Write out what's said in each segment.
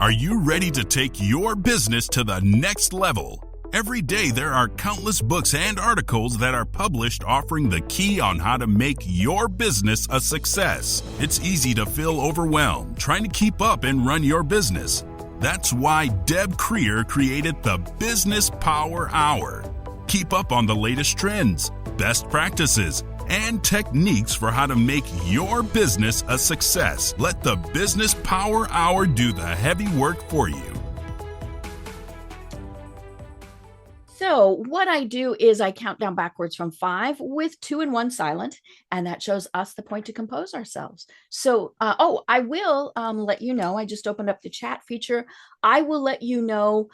Are you ready to take your business to the next level? Every day there are countless books and articles that are published offering the key on how to make your business a success. It's easy to feel overwhelmed trying to keep up and run your business. That's why Deb Creer created the Business Power Hour. Keep up on the latest trends, best practices, and techniques for how to make your business a success. Let the Business Power Hour do the heavy work for you. So what I do is I count down backwards from 5 with 2 and 1 silent, and that shows us the point to compose ourselves. So, I will let you know, I just opened up the chat feature. I will let you know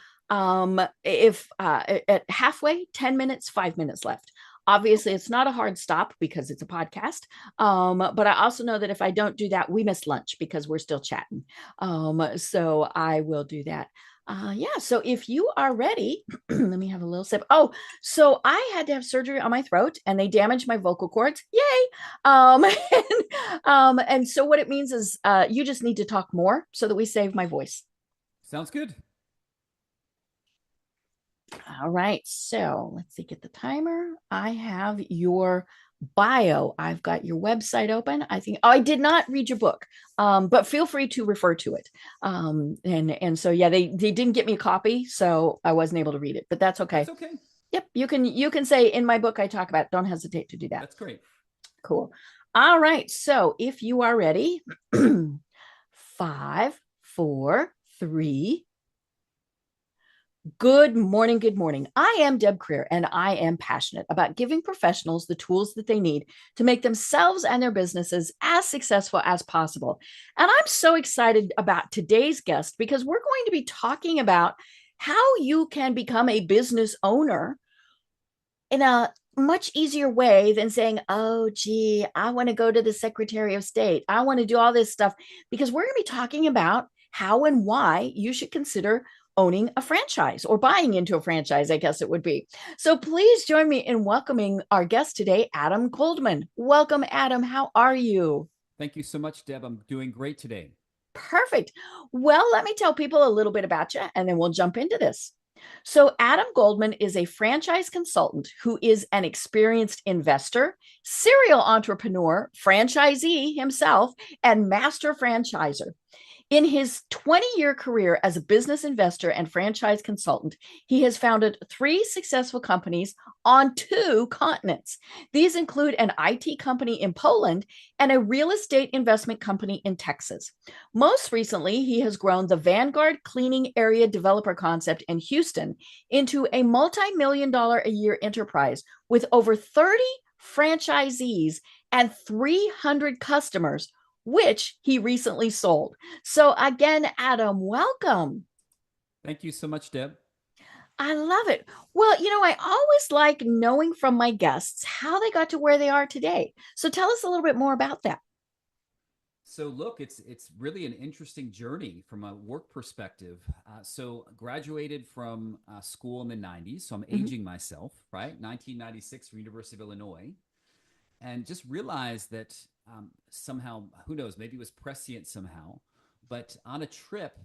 if at halfway, 10 minutes, 5 minutes left. Obviously, it's not a hard stop because it's a podcast. But I also know that if I don't do that, we miss lunch because we're still chatting. So I will do that. So if you are ready, let me have a little sip. Oh, so I had to have surgery on my throat and they damaged my vocal cords. Yay. And so what it means is you just need to talk more so that we save my voice. Sounds good. All right. So let's see, get the timer. I have your bio. I've got your website open. I think I did not read your book, but feel free to refer to it. And so yeah, they didn't get me a copy, so I wasn't able to read it, but that's okay. That's okay. Yep, you can say in my book I talk about it. Don't hesitate to do that. That's great. Cool. All right. So if you are ready, 5, 4, 3. Good morning. Good morning. I am Deb Creer, and I am passionate about giving professionals the tools that they need to make themselves and their businesses as successful as possible. And I'm so excited about today's guest because we're going to be talking about how you can become a business owner in a much easier way than saying, oh, gee, I want to go to the Secretary of State. I want to do all this stuff, because we're going to be talking about how and why you should consider owning a franchise or buying into a franchise, I guess it would be. So please join me in welcoming our guest today, Adam Goldman. Welcome, Adam. How are you? Thank you so much, Deb. I'm doing great today. Perfect. Well, let me tell people a little bit about you, and then we'll jump into this. So Adam Goldman is a franchise consultant who is an experienced investor, serial entrepreneur, franchisee himself, and master franchisor. In his 20-year career as a business investor and franchise consultant, he has founded 3 successful companies on 2 continents. These include an IT company in Poland and a real estate investment company in Texas. Most recently, he has grown the Vanguard Cleaning Area Developer concept in Houston into a multi-million-dollar-a-year enterprise with over 30 franchisees and 300 customers, which he recently sold. So again, Adam, welcome. Thank you so much, Deb. I love it. Well, I always like knowing from my guests how they got to where they are today. So tell us a little bit more about that. So look, it's really an interesting journey from a work perspective. So graduated from school in the 90s. So I'm aging myself, right? 1996 from University of Illinois. And just realized that somehow, who knows, maybe it was prescient somehow, but on a trip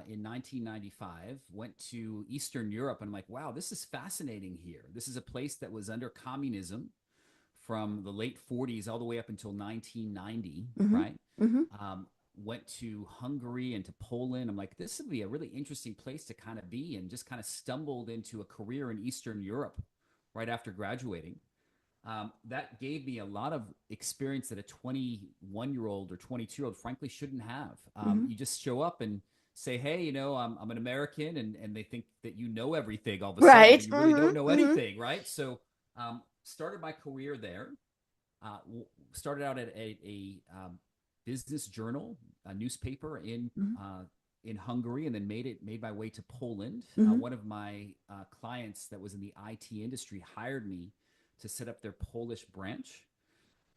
in 1995, went to Eastern Europe, and I'm like, wow, this is fascinating here. This is a place that was under communism from the late 40s all the way up until 1990, right? Went to Hungary and to Poland. I'm like, this would be a really interesting place to kind of be, and just kind of stumbled into a career in Eastern Europe right after graduating. That gave me a lot of experience that a 21-year-old or 22-year-old frankly shouldn't have. You just show up and say, hey, I'm an American, and they think that you know everything all of a sudden. Right. You really don't know anything, right? So started my career there. Started out at a business journal, a newspaper in Hungary, and then made my way to Poland. One of my clients that was in the IT industry hired me to set up their Polish branch.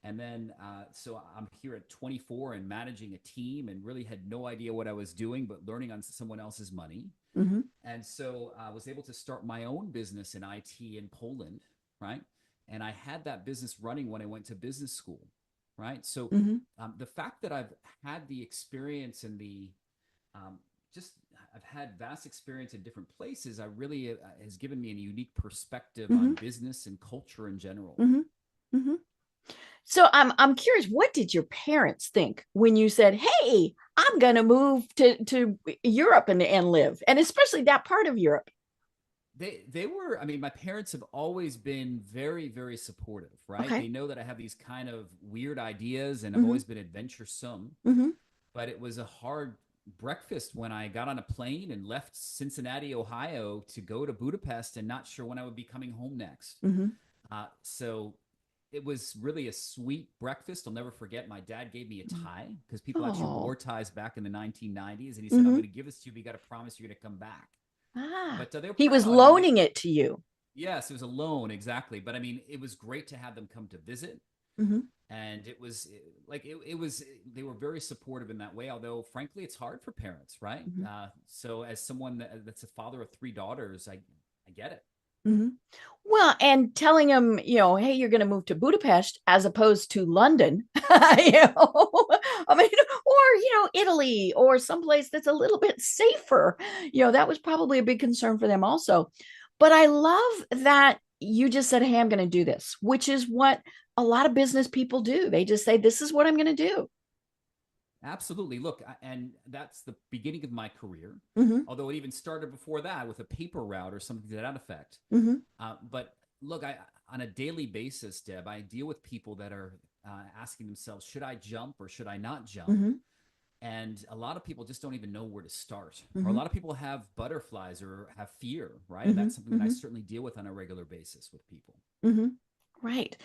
And then, so I'm here at 24 and managing a team, and really had no idea what I was doing, but learning on someone else's money. And so I was able to start my own business in IT in Poland, right? And I had that business running when I went to business school, right? So the fact that I've had the experience and the just I've had vast experience in different places, I really has given me a unique perspective Mm-hmm. on business and culture in general. Mm-hmm. Mm-hmm. So I'm curious, what did your parents think when you said, "Hey, I'm going to move to Europe and live," and especially that part of Europe? They were, I mean, my parents have always been very, very supportive, right? Okay. They know that I have these kind of weird ideas and I've Mm-hmm. always been adventuresome, Mm-hmm. but it was a hard breakfast when I got on a plane and left Cincinnati, Ohio to go to Budapest and not sure when I would be coming home next. Mm-hmm. So it was really a sweet breakfast. I'll never forget. My dad gave me a tie because people actually Oh. wore ties back in the 1990s. And he said, I'm Mm-hmm. going to give this to you, but you got to promise you're going to come back. Ah, But they were he was proud. I mean, loaning it to you. yes, it was a loan, exactly. But I mean, it was great to have them come to visit. Mm-hmm. And it was it was, they were very supportive in that way. Although, frankly, it's hard for parents, right? Mm-hmm. So, as someone that's a father of three daughters, I get it. Mm-hmm. Well, and telling him, hey, you're going to move to Budapest as opposed to London, I mean, or, Italy or someplace that's a little bit safer, that was probably a big concern for them also. But I love that you just said, "Hey, I'm going to do this," which is what a lot of business people do. They just say, "This is what I'm going to do." Absolutely. Look, and that's the beginning of my career. Mm-hmm. Although it even started before that with a paper route or something to that effect. Mm-hmm. But look, on a daily basis, Deb, I deal with people that are asking themselves, should I jump or should I not jump? Mm-hmm. And a lot of people just don't even know where to start. Or a Mm-hmm. lot of people have butterflies or have fear, right? And Mm-hmm. that's something that I certainly deal with on a regular basis with people. Mm-hmm. Right.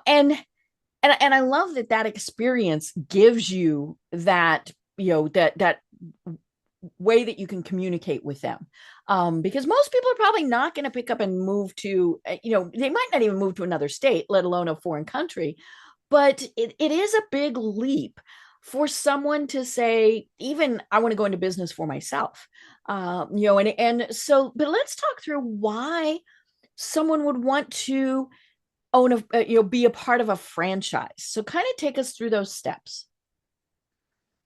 And I love that experience gives you that, that way that you can communicate with them. Because most people are probably not going to pick up and move to, they might not even move to another state, let alone a foreign country. But it is a big leap for someone to say, even I want to go into business for myself. And so, but let's talk through why someone would want to be a part of a franchise. So kind of take us through those steps.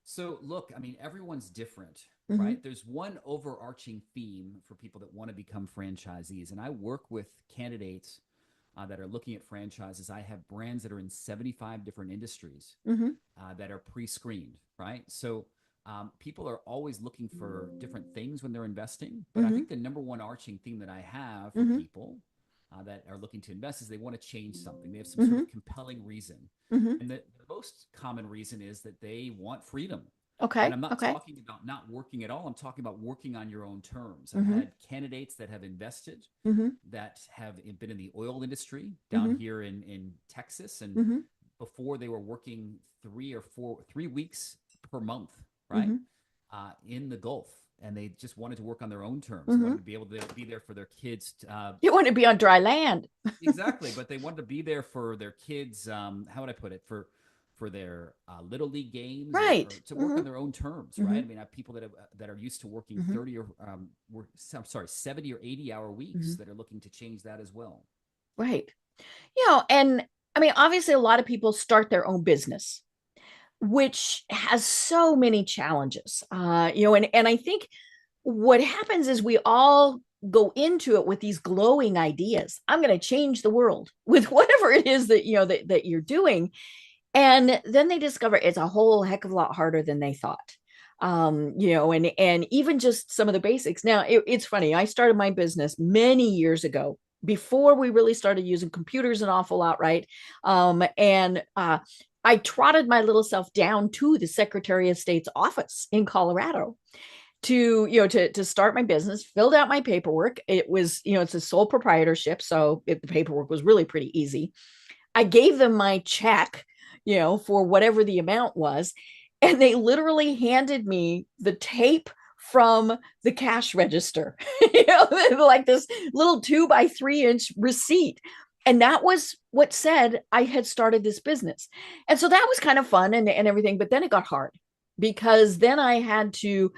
So, look, I mean, everyone's different, Mm-hmm. right? There's one overarching theme for people that want to become franchisees. And I work with candidates that are looking at franchises. I have brands that are in 75 different industries Mm-hmm. that are pre screened, right? So, people are always looking for different things when they're investing. But I Mm-hmm. think the number one arching theme that I have for Mm-hmm. people that are looking to invest is they want to change something. They have some sort Mm-hmm. of compelling reason. Mm-hmm. And the most common reason is that they want freedom. And Okay. I'm not Okay. talking about not working at all. I'm talking about working on your own terms. I've Mm-hmm. had candidates that have invested Mm-hmm. that have been in the oil industry Mm-hmm. down here in Texas. And Mm-hmm. before they were working 3 weeks per month, right? Mm-hmm. In the Gulf. And they just wanted to work on their own terms. They Mm-hmm. wanted to be able to be there for their kids. You want to be on dry land. Exactly. But they wanted to be there for their kids. How would I put it? For their little league games, or Right. to work Mm-hmm. on their own terms, Mm-hmm. right? I mean, I have people that are used to working Mm-hmm. 30 or I'm sorry, 70 or 80-hour weeks Mm-hmm. that are looking to change that as well. Right. And I mean, obviously, a lot of people start their own business, which has so many challenges. And I think what happens is we all go into it with these glowing ideas. I'm going to change the world with whatever it is that that you're doing, and then they discover it's a whole heck of a lot harder than they thought. And even just some of the basics. Now, it's funny. I started my business many years ago, before we really started using computers an awful lot, right? And I trotted my little self down to the Secretary of State's office in Colorado to start my business, filled out my paperwork. It was, it's a sole proprietorship, so the paperwork was really pretty easy. I gave them my check, for whatever the amount was, and they literally handed me the tape from the cash register, like this little 2 by 3 inch receipt. And that was what said I had started this business. And so that was kind of fun and everything. But then it got hard, because then I had to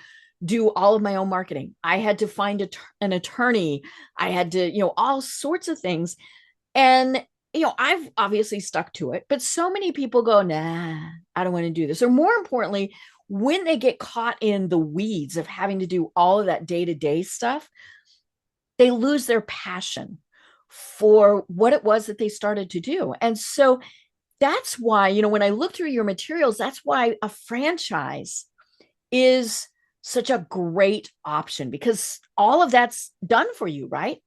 do all of my own marketing. I had to find an attorney. I had to, all sorts of things. And, I've obviously stuck to it, but so many people go, nah, I don't want to do this. Or more importantly, when they get caught in the weeds of having to do all of that day-to-day stuff, they lose their passion for what it was that they started to do. And so that's why, when I look through your materials, that's why a franchise is such a great option, because all of that's done for you, right?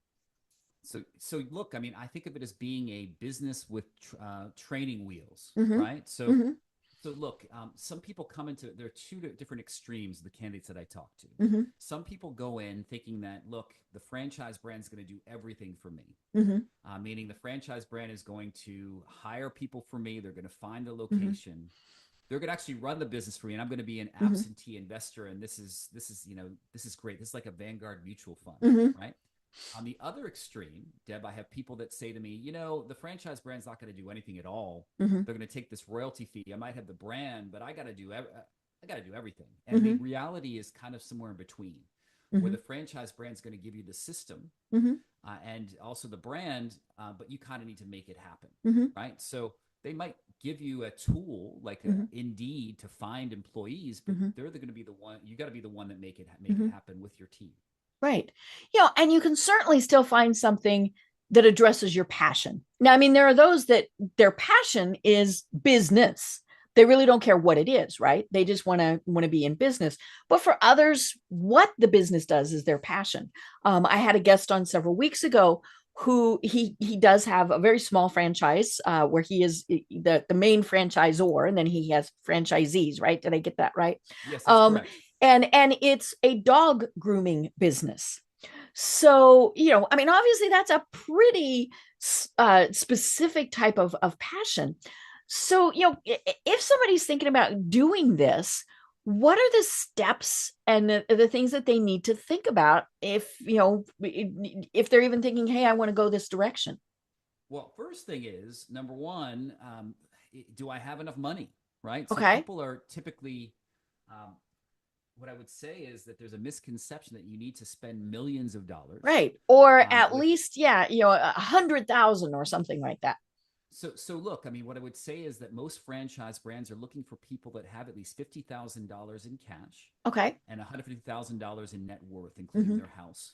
So look, I mean, I think of it as being a business with training wheels, Mm-hmm. right? Mm-hmm. So look, some people come into, there are two different extremes of the candidates that I talk to. Mm-hmm. Some people go in thinking that, look, the franchise brand is going to do everything for me. Mm-hmm. Meaning the franchise brand is going to hire people for me. They're going to find the Mm-hmm. location. They're going to actually run the business for me, and I'm going to be an Mm-hmm. absentee investor. And this is great. This is like a Vanguard mutual fund, Mm-hmm. right? On the other extreme, Deb, I have people that say to me, the franchise brand's not going to do anything at all. Mm-hmm. They're going to take this royalty fee. I might have the brand, but I got to do everything. And Mm-hmm. the reality is kind of somewhere in between, where the franchise brand's going to give you the system Mm-hmm. and also the brand, but you kind of need to make it happen, Mm-hmm. right? So they might give you a tool like Mm-hmm. Indeed to find employees, but Mm-hmm. they're going to be the one. You got to be the one that make it Mm-hmm. happen with your team. Right. And you can certainly still find something that addresses your passion. Now, I mean, there are those that their passion is business. They really don't care what it is, right? They just want to be in business. But for others, what the business does is their passion. I had a guest on several weeks ago who he does have a very small franchise where he is the main franchisor, and then he has franchisees, right? Did I get that right? Yes, that's correct. And it's a dog grooming business. So, I mean, obviously that's a pretty specific type of passion. So, if somebody's thinking about doing this, what are the steps and the things that they need to think about if they're even thinking, hey, I want to go this direction? Well, first thing is, number one, do I have enough money, right? So Okay. people are typically, what I would say is that there's a misconception that you need to spend millions of dollars. Right. Or at least, 100,000 or something like that. So look, I mean, what I would say is that most franchise brands are looking for people that have at least $50,000 in cash. Okay. And $150,000 in net worth, including Mm-hmm. their house.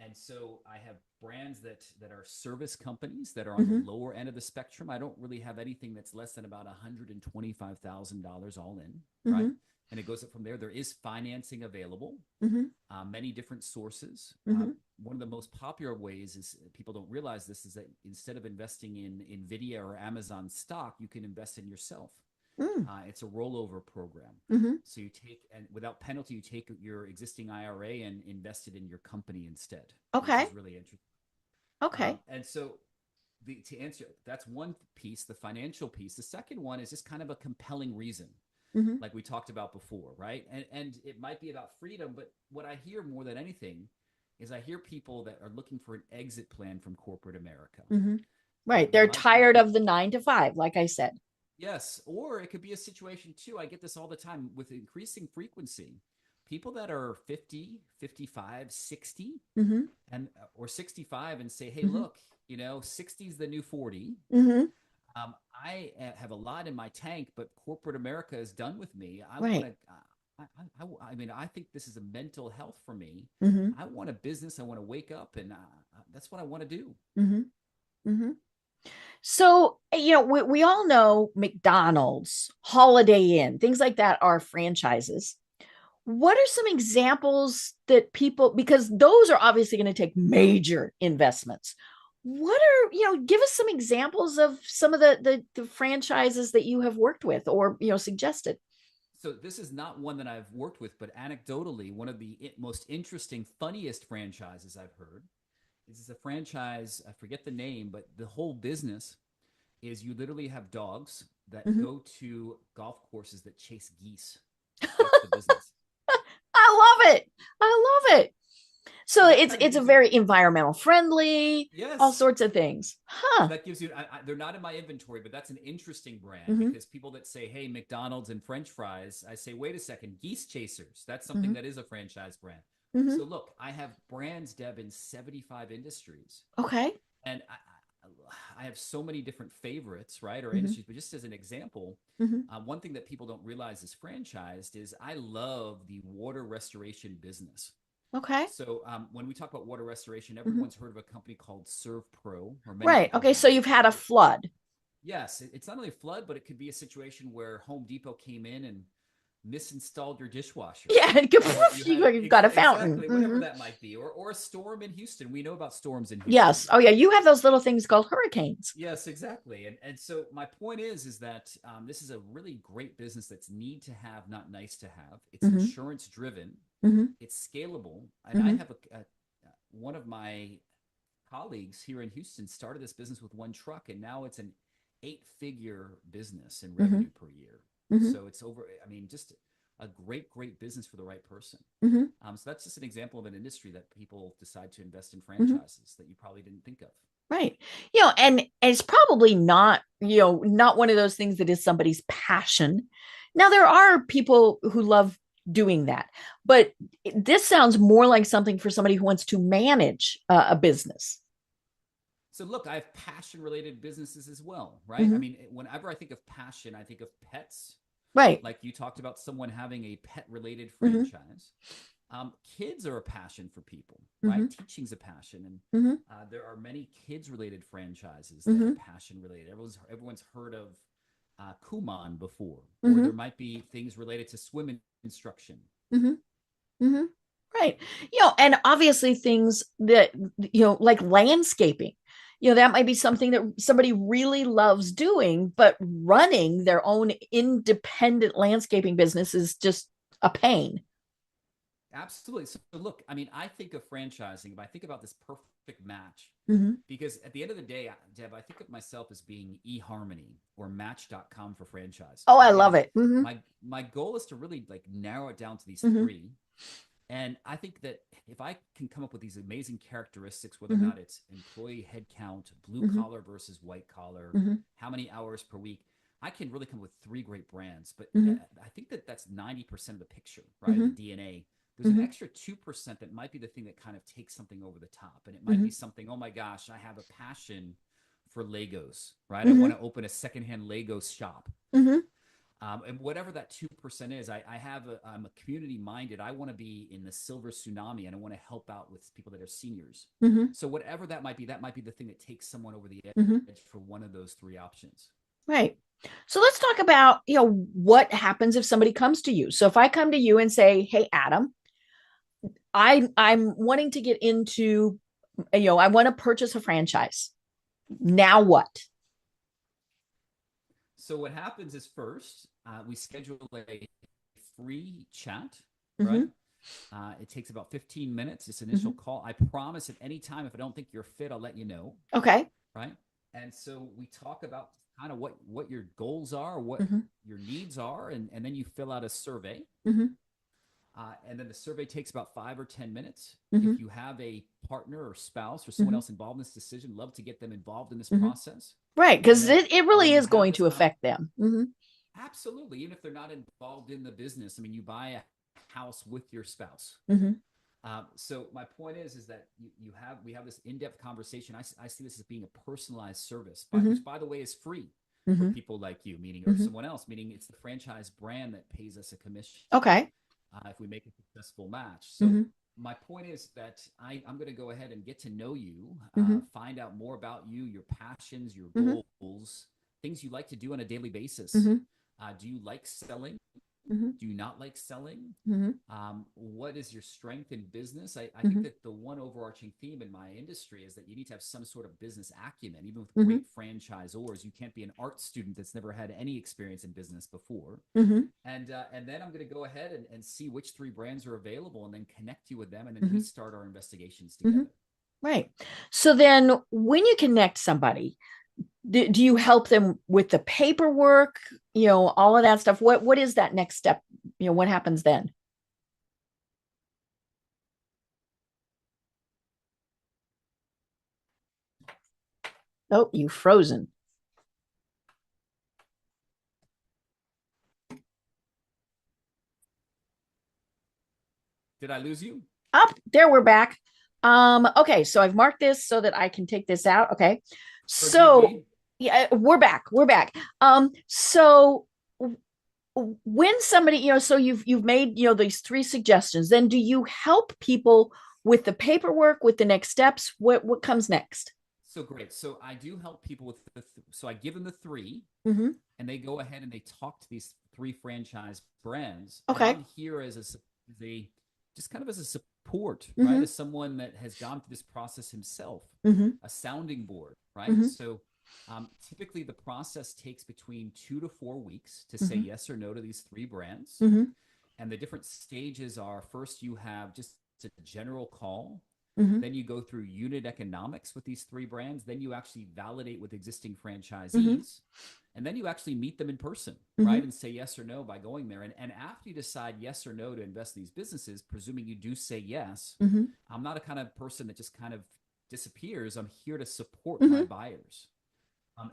And so I have brands that are service companies that are on Mm-hmm. the lower end of the spectrum. I don't really have anything that's less than about $125,000 all in, right? Mm-hmm. And it goes up from there. There is financing available, Mm-hmm. many different sources. Mm-hmm. One of the most popular ways is, people don't realize this, is that instead of investing in NVIDIA or Amazon stock, you can invest in yourself. Mm. It's a rollover program. Mm-hmm. So you take, and without penalty, you take your existing IRA and invest it in your company instead. Okay. Which is really interesting. Okay. And so to answer, that's one piece, the financial piece. The second one is just kind of a compelling reason. Mm-hmm. Like we talked about before, right? And it might be about freedom, but what I hear more than anything is I hear people that are looking for an exit plan from corporate America. Mm-hmm. Right. They're tired of the 9 to 5, like I said. Yes. Or it could be a situation too. I get this all the time with increasing frequency. People that are 50, 55, 60, Mm-hmm. or 65 and say, hey, Mm-hmm. look, 60 is the new 40. Mm-hmm. I have a lot in my tank, but corporate America is done with me. Right. I mean, I think this is a mental health for me. Mm-hmm. I want a business. I want to wake up, and that's what I want to do. Mm-hmm. Mm-hmm. So, we all know McDonald's, Holiday Inn, things like that are franchises. What are some examples that people, because those are obviously going to take major investments. What are, give us some examples of some of the franchises that you have worked with or, suggested. So this is not one that I've worked with, but anecdotally, one of the most interesting, funniest franchises I've heard is a franchise. I forget the name, but the whole business is you literally have dogs that Mm-hmm. go to golf courses that chase geese. That's the business. I love it. I love it. So that it's kind of it's a gives very environmental friendly, Yes. all sorts of things. Huh. That gives you, they're not in my inventory, but that's an interesting brand Mhm. because people that say, hey, McDonald's and French fries, I say, wait a second, Geese Chasers. That's something Mhm. that is a franchise brand. So look, I have brands, Deb, in 75 industries. Okay. And I have so many different favorites, right, or Hmm. industries, but just as an example, Hmm. one thing that people don't realize is franchised is I love the water restoration business. Okay. So when we talk about water restoration, Hmm. everyone's heard of a company called Serve Pro, or many Right. people Okay. So have. you've had a flood. Yes, it's not only a flood, but it could be a situation where Home Depot came in and misinstalled your dishwasher, Yeah. or you had You've got a fountain. exactly whatever Hmm. that might be, or a storm in Houston. We know about storms in Houston. Yes. Oh, yeah. You have those little things called hurricanes. Yes, exactly. And so my point is that this is a really great business that's need to have, not nice to have. It's Hmm. insurance driven, Hmm. it's scalable, and I Hmm. have one of my colleagues here in Houston started this business with one truck, and now it's an eight-figure business in Hmm. revenue per year. Hmm. So it's over. I mean, just a great business for the right person. Hmm. So that's just an example of an industry that people decide to invest in Hmm. franchises that you probably didn't think of. Right. And it's probably not, not one of those things that is somebody's passion. Now, there are people who love doing that, but this sounds more like something for somebody who wants to manage a business. So look, I have passion related businesses as well, right? I Hmm. mean, whenever I think of passion, I think of pets. Right. Like you talked about someone having a pet related Hmm. franchise. Kids are a passion for people, right? Hmm. Teaching's a passion, and Hmm. there are many kids-related franchises that are Hmm. passion-related. Everyone's heard of Kuman before, or Hmm. there might be things related to swim instruction. Hmm. Hmm. Right. And obviously things that, like landscaping, that might be something that somebody really loves doing, but running their own independent landscaping business is just a pain. Absolutely. So look, I mean, I think of franchising, but I think about this perfect match Hmm. because at the end of the day, Deb, I think of myself as being eHarmony or Match.com for franchise, Oh, I right? love And it. Hmm. my goal is to really like narrow it down to these Hmm. three. And I think that if I can come up with these amazing characteristics, whether or Hmm. not it's employee headcount, blue Hmm. collar versus white collar, Hmm. how many hours per week, I can really come up with three great brands. But Hmm. I think that that's 90% of the picture, right? Of the Hmm. DNA. There's an Hmm. extra 2% that might be the thing that kind of takes something over the top. And it might be Hmm. something, oh my gosh, I have a passion for Legos, right? I Hmm. want to open a secondhand Lego shop. Hmm. And whatever that 2% is, I'm a community minded. I want to be in the silver tsunami and I want to help out with people that are seniors. Hmm. So whatever that might be the thing that takes someone over the Hmm. edge for one of those three options. Right. So let's talk about, what happens if somebody comes to you. So if I come to you and say, "Hey, Adam, I'm wanting to get into, I want to purchase a franchise. Now what?" So what happens is first, we schedule a free chat, right? Hmm. It takes about 15 minutes, this initial Hmm. call. I promise at any time, if I don't think you're fit, I'll let you know, Okay. right? And so we talk about kind of what your goals are, what Hmm. your needs are, and then you fill out a survey. Hmm. And then the survey takes about 5 or 10 minutes. Hmm. If you have a partner or spouse or someone Hmm. else involved in this decision, love to get them involved in this Hmm. process. Right. And Because then it when really you is have going this to con- affect them. Hmm. absolutely, even if they're not involved in the business, I mean, you buy a house with your spouse. Hmm. So my point is that we have this in-depth conversation. I see this as being a personalized service, Hmm. which by the way is free for Hmm. people like you, meaning or Hmm. someone else, meaning it's the franchise brand that pays us a commission Okay. if we make a successful match. So Hmm. my point is that I'm going to go ahead and get to know you, Hmm. find out more about you, your passions, your Hmm. goals, things you like to do on a daily basis. Hmm. Do you like selling? Hmm. Do you not like selling? Hmm. What is your strength in business? I think Hmm. that the one overarching theme in my industry is that you need to have some sort of business acumen. Even with Hmm. great franchisors, you can't be an art student that's never had any experience in business before. Hmm. And then I'm going to go ahead and see which three brands are available, and then connect you with them, and then we Hmm. start our investigations Hmm. together. Right. So then when you connect somebody, do you help them with the paperwork, all of that stuff? What is that next step? What happens then? Oh, you frozen. Did I lose you? Up there, we're back. Okay, so I've marked this so that I can take this out. Okay. Forgive So me. yeah, we're back. We're back. So when somebody, so you've made, these three suggestions, then do you help people with the paperwork, with the next steps? What comes next? So great. So I do help people with so I give them the three, Mm-hmm. and they go ahead and they talk to these three franchise brands, and Okay. I'm here as a just kind of as a support, right? Mm-hmm. As someone that has gone through this process himself, Mm-hmm. a sounding board, right? Mm-hmm. So typically the process takes between 2 to 4 weeks to say Mm-hmm. yes or no to these three brands. Mm-hmm. And the different stages are, first you have just a general call, Mm-hmm. then you go through unit economics with these three brands, then you actually validate with existing Mm-hmm. franchisees, and then you actually meet them in person, Mm-hmm. right? And say yes or no by going there. And after you decide yes or no to invest in these businesses, presuming you do say yes, Mm-hmm. I'm not a kind of person that just kind of disappears. I'm here to support my Mm-hmm. buyers.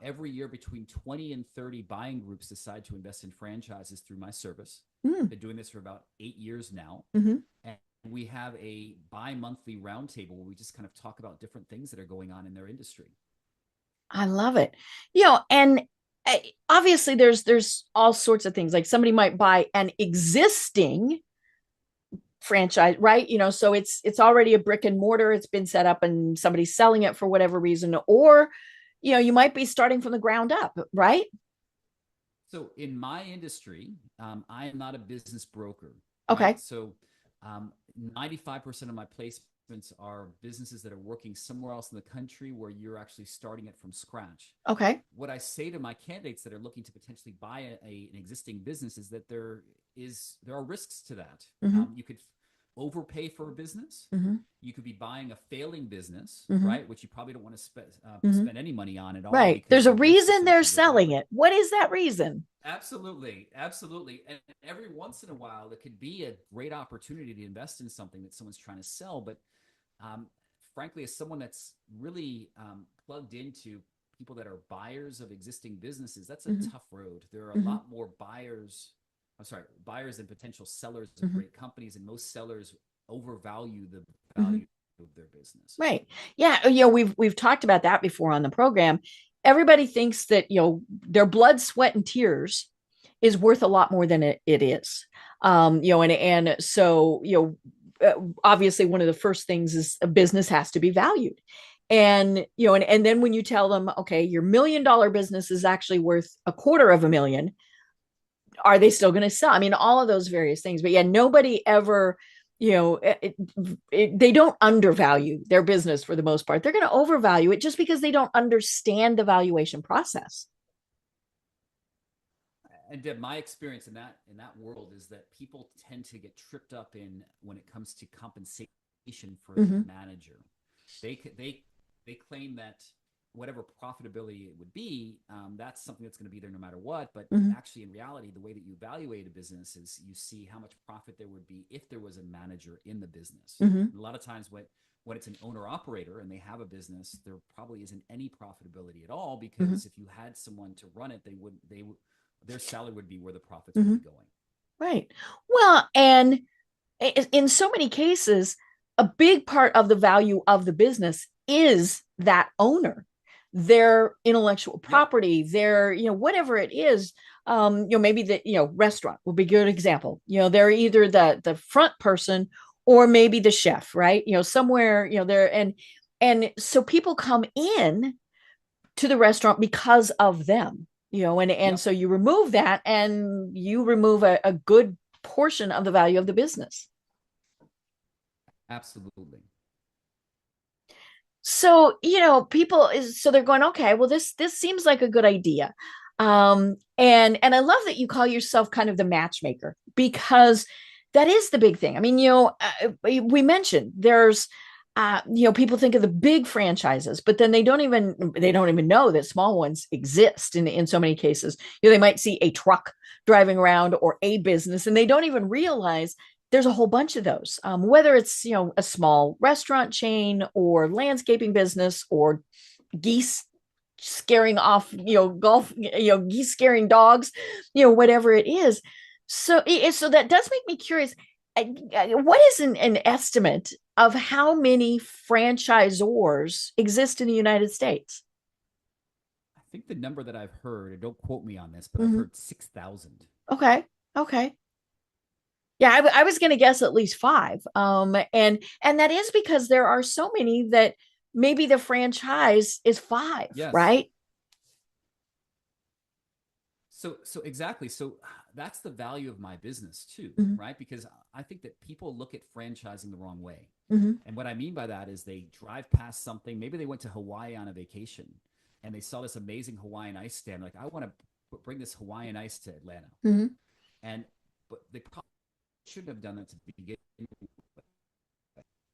Every year, between 20 and 30 buying groups decide to invest in franchises through my service. Been doing this for about 8 years now. Mm-hmm. And we have a bi-monthly roundtable where we just kind of talk about different things that are going on in their industry. I love it. And obviously there's all sorts of things. Like somebody might buy an existing franchise, right? So it's already a brick and mortar, it's been set up and somebody's selling it for whatever reason, or you might be starting from the ground up, right? So in my industry, I am not a business broker, right? Okay. So 95% of my placements are businesses that are working somewhere else in the country where you're actually starting it from scratch. Okay. What I say to my candidates that are looking to potentially buy an existing business is that there are risks to that. Mm-hmm. You could overpay for a business. Mm-hmm. You could be buying a failing business, Mm-hmm. right? Which you probably don't want to Mm-hmm. spend any money on at all Right. because There's a the risk reason they're associated with that. selling it. What is that reason? Absolutely, absolutely. And every once in a while, it could be a great opportunity to invest in something that someone's trying to sell. But um, frankly, as someone that's really plugged into people that are buyers of existing businesses, that's a Mm-hmm. tough road. There are a Mm-hmm. lot more buyers and potential sellers of Mm-hmm. great companies, and most sellers overvalue the Mm-hmm. value of their business. Right. Yeah. We've talked about that before on the program. Everybody thinks that, their blood, sweat, and tears is worth a lot more than it is. And so, obviously one of the first things is a business has to be valued. And, and then when you tell them, okay, your $1 million business is actually worth $250,000, are they still going to sell? I mean, all of those various things. But yeah, nobody ever, they don't undervalue their business for the most part. They're going to overvalue it just because they don't understand the valuation process. And Deb, my experience in that world is that people tend to get tripped up in when it comes to compensation for Mm-hmm. the manager. They claim that whatever profitability it would be, that's something that's going to be there no matter what. But Mm-hmm. actually, in reality, the way that you evaluate a business is you see how much profit there would be if there was a manager in the business. Mm-hmm. A lot of times, when it's an owner operator and they have a business, there probably isn't any profitability at all because Mm-hmm. if you had someone to run it, their salary would be where the profits Mm-hmm. would be going. Right. Well, and in so many cases, a big part of the value of the business is that owner, their intellectual Yep. property, their, whatever it is. Maybe the, restaurant will be a good example. They're either the front person or maybe the chef, right? Somewhere, there, and so people come in to the restaurant because of them, and Yep. so you remove that and you remove a good portion of the value of the business. Absolutely. So people is, so they're going, okay, well, this seems like a good idea. And I love that you call yourself kind of the matchmaker, because that is the big thing. I mean, we mentioned there's people think of the big franchises, but then they don't even know that small ones exist in so many cases. They might see a truck driving around or a business, and they don't even realize there's a whole bunch of those. Whether it's a small restaurant chain or landscaping business or geese scaring off golf, geese scaring dogs, whatever it is. So that does make me curious. What is an estimate of how many franchisors exist in the United States? think the number that I've heard, and don't quote me on this, but I've Mhm. heard 6,000. Okay. Okay. Yeah, I was going to guess at least five. And that is because there are so many that maybe the franchise is five, Yes. right? So exactly. So that's the value of my business too, Hmm. right? Because I think that people look at franchising the wrong way. Hmm. And what I mean by that is they drive past something. Maybe they went to Hawaii on a vacation and they saw this amazing Hawaiian ice stand. Like, I want to bring this Hawaiian ice to Atlanta. Hmm. And but they probably shouldn't have done that to begin with.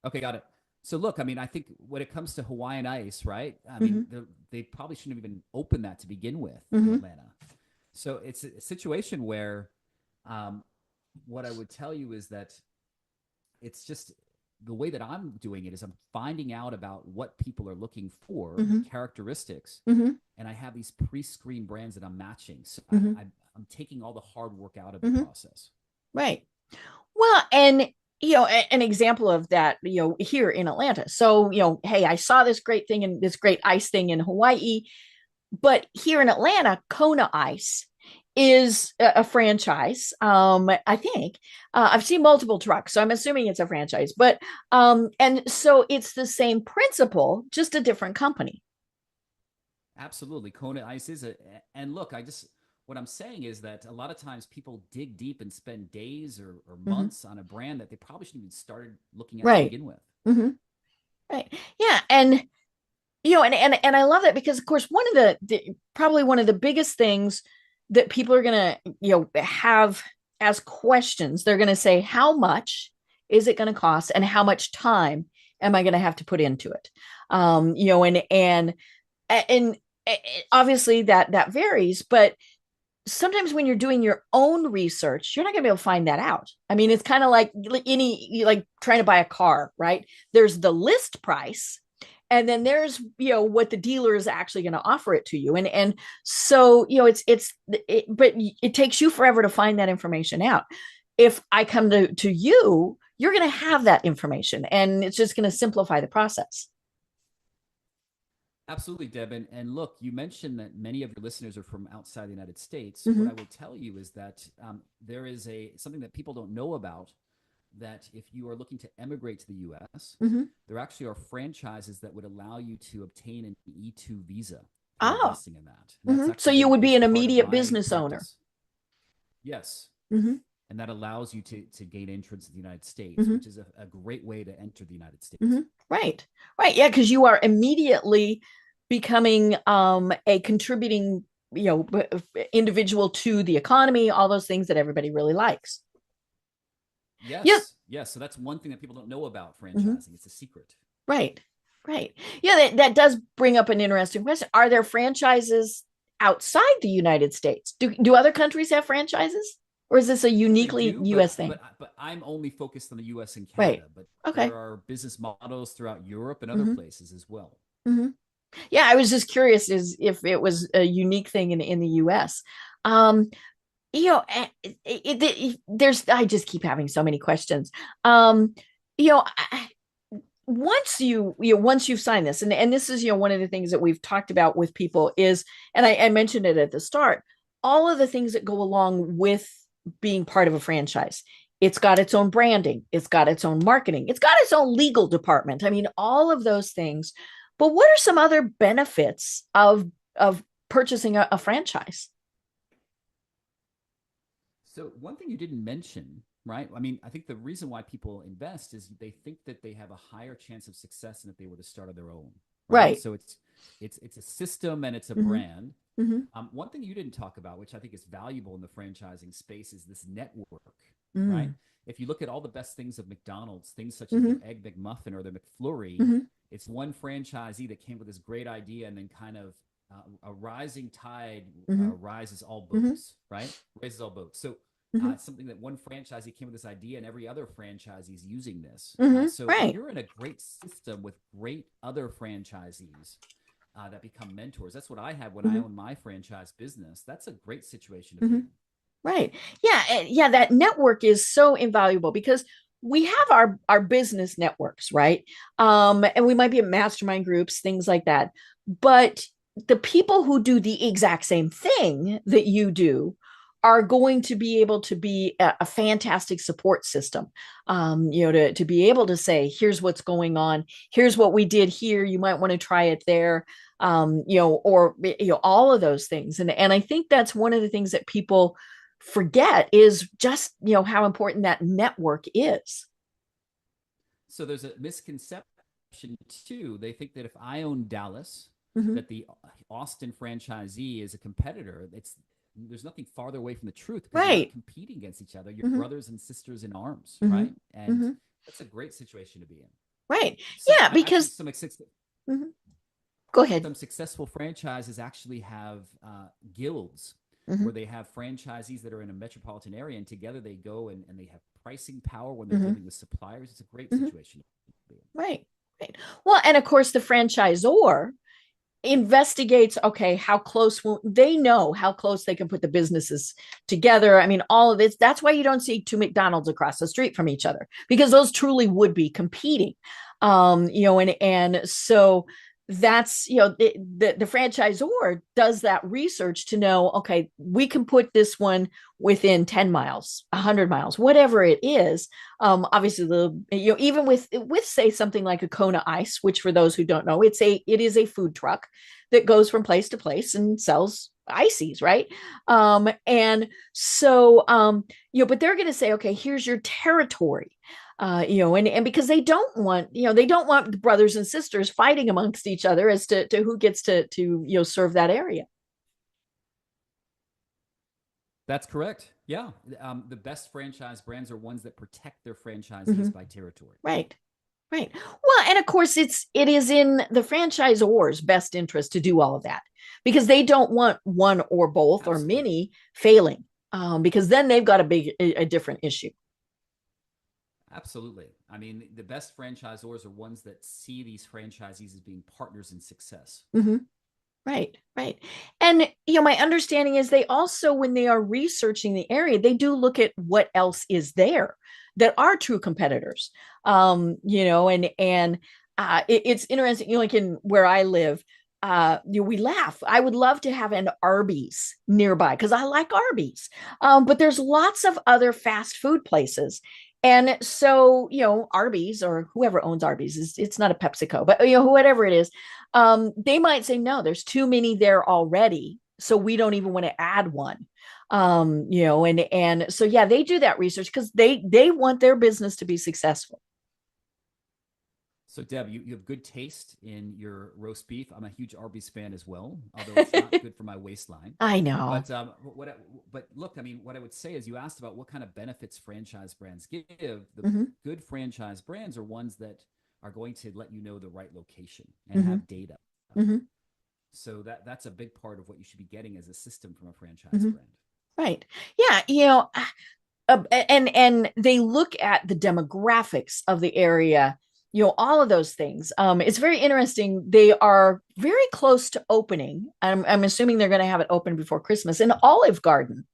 Okay, got it. So look, I mean, I think when it comes to Hawaiian ice, right? I mean, Hmm. they probably shouldn't have even opened that to begin with in Hmm. Atlanta. So it's a situation where um, what I would tell you is that it's just the way that I'm doing it is I'm finding out about what people are looking for, Hmm. characteristics, Hmm. and I have these pre-screened brands that I'm matching. So Hmm. I'm taking all the hard work out of the Hmm. process. Right. Well, and an example of that, here in Atlanta. So, hey, I saw this great thing and this great ice thing in Hawaii, but here in Atlanta, Kona Ice is a franchise. I think I've seen multiple trucks, so I'm assuming it's a franchise. But and so it's the same principle, just a different company. Absolutely. Kona Ice is and look, what I'm saying is that a lot of times people dig deep and spend days or Hmm. months on a brand that they probably shouldn't even started looking at to Right. begin with. Hmm. Right. Yeah. And and I love that because of course one of probably one of the biggest things that people are gonna have as questions, they're gonna say, how much is it gonna cost and how much time am I gonna have to put into it? And obviously that varies, but sometimes when you're doing your own research, you're not going to be able to find that out. I mean, it's kind of like any like trying to buy a car, right? There's the list price, and then there's what the dealer is actually going to offer it to you, and so but it takes you forever to find that information out. If I come to you, you're going to have that information, and it's just going to simplify the process. Absolutely, Deb. And look, you mentioned that many of your listeners are from outside the United States. What Mm-hmm. I will tell you is that there is something that people don't know about, that if you are looking to emigrate to the U.S., Mm-hmm. there actually are franchises that would allow you to obtain an E2 visa if you're Oh. investing in that. And that's Mm-hmm. So actually you been a would be big an part of immediate my business owner. practice. Yes. Mm-hmm. And that allows you to gain entrance to the United States, Mm-hmm. which is a great way to enter the United Mm-hmm. States. Right. Right. Yeah, because you are immediately becoming a contributing, individual to the economy, all those things that everybody really likes. Yeah. Yes. Yes. So that's one thing that people don't know about Mm-hmm. franchising. It's a secret. Right. Right. Yeah, that does bring up an interesting question. Are there franchises outside the United States? Do other countries have franchises? Or is this a They uniquely do, US thing? but I'm only focused on the U.S. and Right. Canada. But Okay. there are business models throughout Europe and other Mm-hmm. places as well. Mm-hmm. Yeah, I was just curious as if it was a unique thing in the US. Um, there's I just keep having so many questions. Um, you know, once you've signed this, and this is one of the things that we've talked about with people is, and I mentioned it at the start, all of the things that go along with being part of a franchise. It's got its own branding, it's got its own marketing, it's got its own legal department. I mean, all of those things. But what are some other benefits of purchasing a franchise? So one thing you didn't mention, right? I mean, I think the reason why people invest is they think that they have a higher chance of success than if they were to start on their own, right? Right. So it's a system and it's a Mm-hmm. brand. Mm-hmm. One thing you didn't talk about, which I think is valuable in the franchising space, is this network, right? Mm-hmm. If you look at all the best things of McDonald's, things such as Mm-hmm. their Egg McMuffin or their McFlurry, Mm-hmm. it's one franchisee that came with this great idea and then kind of a rising tide Mm-hmm. rises all Mm-hmm. boats, right? Raises all boats. So Mm-hmm. it's something that one franchisee came with this idea and every other franchisee is using this. Mm-hmm. So if Right. you're in a great system with great other franchisees, that become mentors. That's what I had when I Mm-hmm. owned my franchise business. That's a great situation to be Mm-hmm. in. Right. Yeah. Yeah. That network is so invaluable because we have our business networks, right? And we might be in mastermind groups, things like that. But the people who do the exact same thing that you do are going to be able to be a fantastic support system, to be able to say, here's what's going on, here's what we did here, you might want to try it there, or all of those things. And I think that's one of the things that people forget is just, how important that network is. So there's a misconception too. They think that if I own Dallas, Mm-hmm. that the Austin franchisee is a competitor. There's nothing farther away from the truth, because you're Right. not competing against each other. You're Mm-hmm. brothers and sisters in arms, Mm-hmm. right? And Mm-hmm. that's a great situation to be in. Right. So Yeah, actually, because mm-hmm. Go ahead. some successful franchises actually have guilds Mm-hmm. where they have franchisees that are in a metropolitan area, and together they go and they have pricing power when they're Mm-hmm. dealing with suppliers. It's a great Mm-hmm. situation to be in. Right. Right. Well, and of course, the franchisor investigates, okay, how close they know how close they can put the businesses together. I mean, all of this, that's why you don't see two McDonald's across the street from each other, because those truly would be competing. And so that's, the franchisor does that research to know, okay, we can put this one within 10 miles, 100 miles, whatever it is. Obviously, even with say something like a Kona Ice, which for those who don't know, it is a food truck that goes from place to place and sells ices, right? And so but they're going to say, okay, here's your territory. And because they don't want brothers and sisters fighting amongst each other as to who gets to serve that area. That's correct. Yeah. The best franchise brands are ones that protect their franchisees Mm-hmm. by territory. Right. Right. Well, and of course it is in the franchisor's best interest to do all of that, because they don't want one or both Absolutely. or many failing, because then they've got a different issue. Absolutely. I mean, the best franchisors are ones that see these franchisees as being partners in success. Mm-hmm. Right, right. And, my understanding is they also, when they are researching the area, they do look at what else is there that are true competitors. It's interesting, like in where I live, we laugh. I would love to have an Arby's nearby because I like Arby's. But there's lots of other fast food places. And so, Arby's or whoever owns Arby's, it's not a PepsiCo, but whatever it is, they might say, no, there's too many there already, so we don't even want to add one. And so yeah, they do that research because they want their business to be successful. So Deb, you have good taste in your roast beef. I'm a huge Arby's fan as well, although it's not good for my waistline. I know. But look, I mean, what I would say is, you asked about what kind of benefits franchise brands give. The Mm-hmm. good franchise brands are ones that are going to let you know the right location and Mm-hmm. have data. Mm-hmm. So that's a big part of what you should be getting as a system from a franchise Mm-hmm. brand. Right. Yeah. And they look at the demographics of the area, all of those things. It's very interesting. They are very close to opening. I'm assuming they're going to have it open before Christmas, an Olive Garden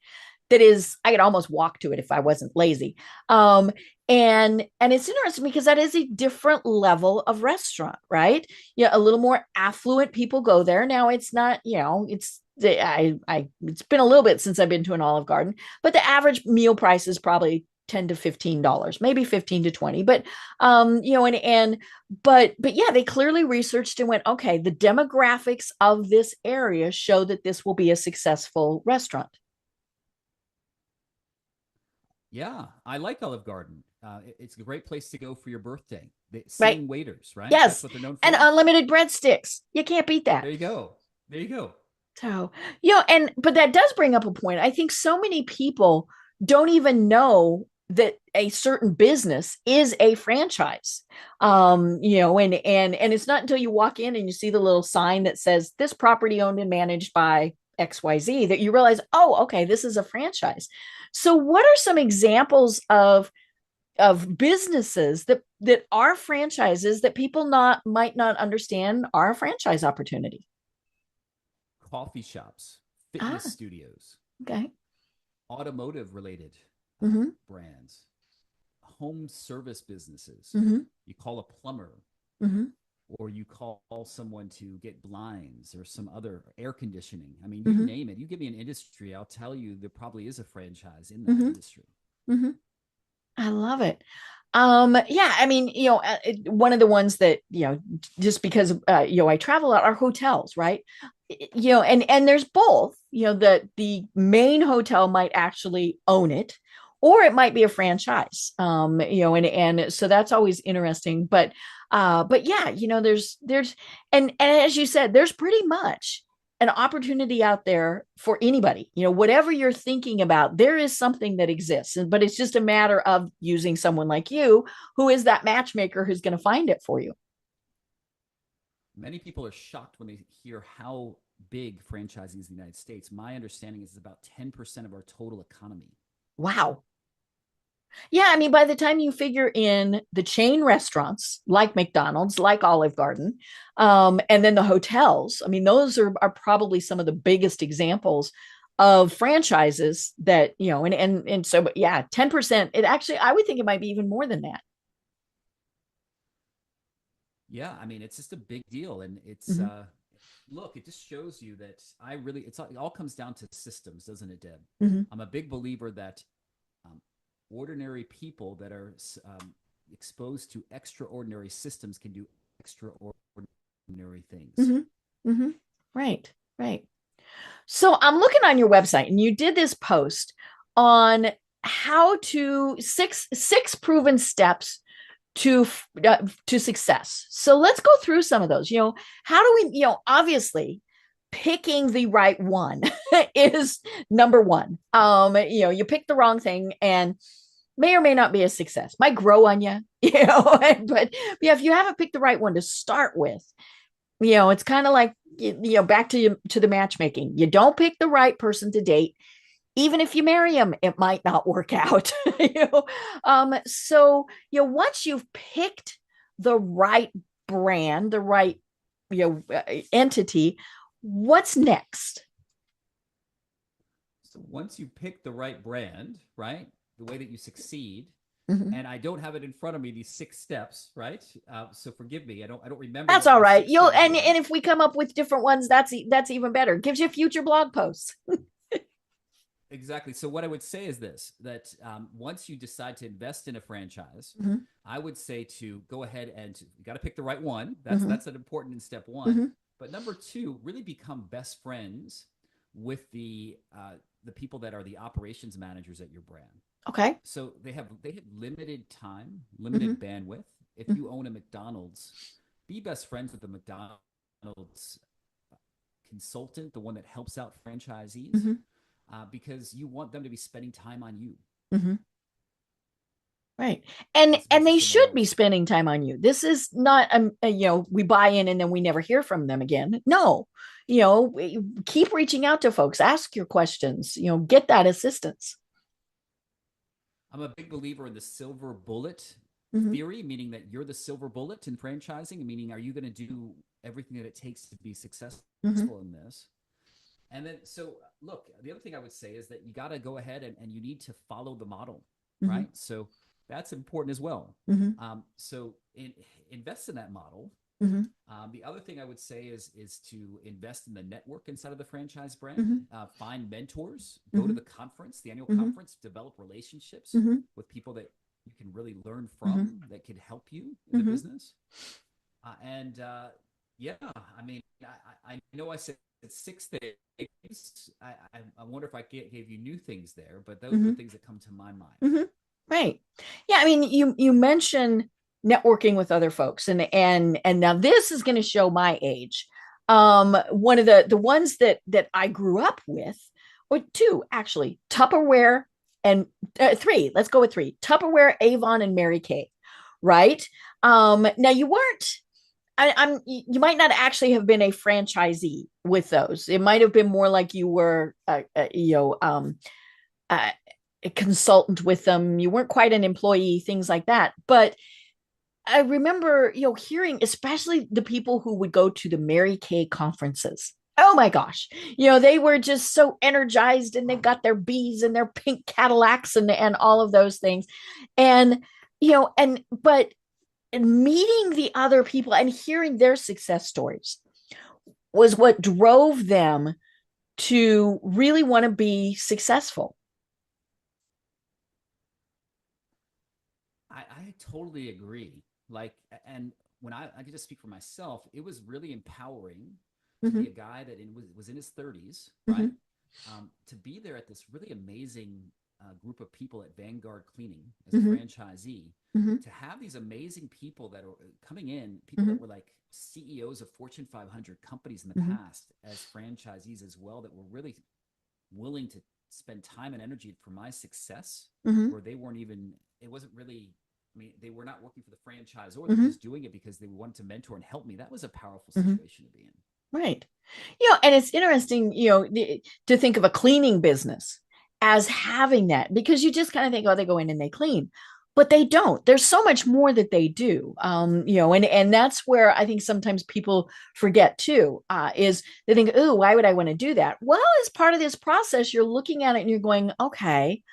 that is, I could almost walk to it if I wasn't lazy. And it's interesting because that is a different level of restaurant, right? Yeah, a little more affluent people go there. Now it's not, it's been a little bit since I've been to an Olive Garden, but the average meal price is probably $10 to $15, maybe 15 to 20. But but yeah, they clearly researched and went, okay, the demographics of this area show that this will be a successful restaurant. Yeah, I like Olive Garden. It's a great place to go for your birthday. Right. Waiters, right? Yes. That's what they're known for. And unlimited breadsticks. You can't beat that. There you go. There you go. So, but that does bring up a point. I think so many people don't even know that a certain business is a franchise. And it's not until you walk in and you see the little sign that says this property owned and managed by XYZ that you realize, oh, okay, this is a franchise. So what are some examples of businesses that are franchises that people might not understand are a franchise opportunity? Coffee shops, fitness studios, Okay. automotive related Mm-hmm. brands, home service businesses. Mm-hmm. You call a plumber Mm-hmm. or you call someone to get blinds or some other air conditioning. I mean, you Mm-hmm. name it. You give me an industry, I'll tell you there probably is a franchise in that Mm-hmm. industry. Mm-hmm. I love it. Yeah, I mean, one of the ones that, just because, I travel a lot are hotels, right? And there's both, the main hotel might actually own it, or it might be a franchise. And so that's always interesting. But yeah, and as you said, there's pretty much an opportunity out there for anybody. Whatever you're thinking about, there is something that exists, but it's just a matter of using someone like you, who is that matchmaker who's going to find it for you. Many people are shocked when they hear how big franchising is in the United States. My understanding is it's about 10% of our total economy. Wow. Yeah, I mean, by the time you figure in the chain restaurants like McDonald's, like Olive Garden, and then the hotels, I mean, those are probably some of the biggest examples of franchises that, and so, but yeah, 10%, it actually, I would think it might be even more than that. Yeah, I mean, it's just a big deal. And it's, Mm-hmm. look, it just shows you that it all comes down to systems, doesn't it, Deb? Mm-hmm. I'm a big believer that um, ordinary people that are exposed to extraordinary systems can do extraordinary things. Mm-hmm. Mm-hmm. Right, right. So I'm looking on your website, and you did this post on how to six proven steps to success. So let's go through some of those. How do we, obviously picking the right one is number one. You pick the wrong thing and may or may not be a success. Might grow on you, but yeah, if you haven't picked the right one to start with, it's kind of like, back to the matchmaking. You don't pick the right person to date. Even if you marry him, it might not work out. So once you've picked the right brand, the right entity, what's next? So once you pick the right brand, right, the way that you succeed, Mm-hmm. and I don't have it in front of me, these 6 steps, right? So forgive me, I don't remember That's what all my right. six You'll steps and were. if we come up with different ones, that's even better. Gives you future blog posts. Exactly. So what I would say is this: that once you decide to invest in a franchise, Mm-hmm. I would say to go ahead and you got to pick the right one. Mm-hmm. That's an important in step one. Mm-hmm. But number two, really become best friends with the people that are the operations managers at your brand. Okay. So they have limited time, Mm-hmm. limited bandwidth. If Mm-hmm. you own a McDonald's, be best friends with the McDonald's consultant, the one that helps out franchisees, Mm-hmm. because you want them to be spending time on you Mm-hmm. Right. And as and opposed to they someone should be else. spending time on you. This is not we buy in and then we never hear from them again. No. Keep reaching out to folks, ask your questions, get that assistance. I'm a big believer in the silver bullet Mm-hmm. theory, meaning that you're the silver bullet in franchising, meaning are you going to do everything that it takes to be successful Mm-hmm. in this? And then, so look, the other thing I would say is that you got to go ahead and you need to follow the model, Mm-hmm. right? So that's important as well. Mm-hmm. Invest in that model. Mm-hmm. The other thing I would say is to invest in the network inside of the franchise brand. Mm-hmm. Find mentors. Go to Mm-hmm. the conference, the annual Mm-hmm. conference. Develop relationships Mm-hmm. with people that you can really learn Mm-hmm. from, that could help you in the Mm-hmm. business. And yeah, I mean, I know I said 6 things. I wonder if I gave you new things there, but those are Mm-hmm. the things that come to my mind. Mm-hmm. Right. Yeah, I mean, you mentioned networking with other folks, and now this is going to show my age. One of the ones that I grew up with, or two actually, Tupperware and three. Let's go with three: Tupperware, Avon, and Mary Kay. Right. Now you weren't. You might not actually have been a franchisee with those. It might have been more like you were, uh, a consultant with them. You weren't quite an employee, things like that. But I remember, hearing especially the people who would go to the Mary Kay conferences. Oh my gosh. They were just so energized, and they've got their bees and their pink Cadillacs and all of those things. And, but and meeting the other people and hearing their success stories was what drove them to really want to be successful. I totally agree. Like, and when I get to speak for myself, it was really empowering to Mm-hmm. be a guy that was in his 30s, Mm-hmm. right? To be there at this really amazing group of people at Vanguard Cleaning as a Mm-hmm. franchisee, Mm-hmm. to have these amazing people that are coming in, people Mm-hmm. that were like CEOs of Fortune 500 companies in the Mm-hmm. past as franchisees as well, that were really willing to spend time and energy for my success, Mm-hmm. where they weren't even, it wasn't really, I mean, they were not working for the franchisor. They were Mm-hmm. just doing it because they wanted to mentor and help me. That was a powerful Mm-hmm. situation to be in. Right. And it's interesting, to think of a cleaning business as having that, because you just kind of think, oh, they go in and they clean, but they don't. There's so much more that they do. And that's where I think sometimes people forget too, is they think, oh, why would I want to do that? Well, as part of this process, you're looking at it and you're going, okay,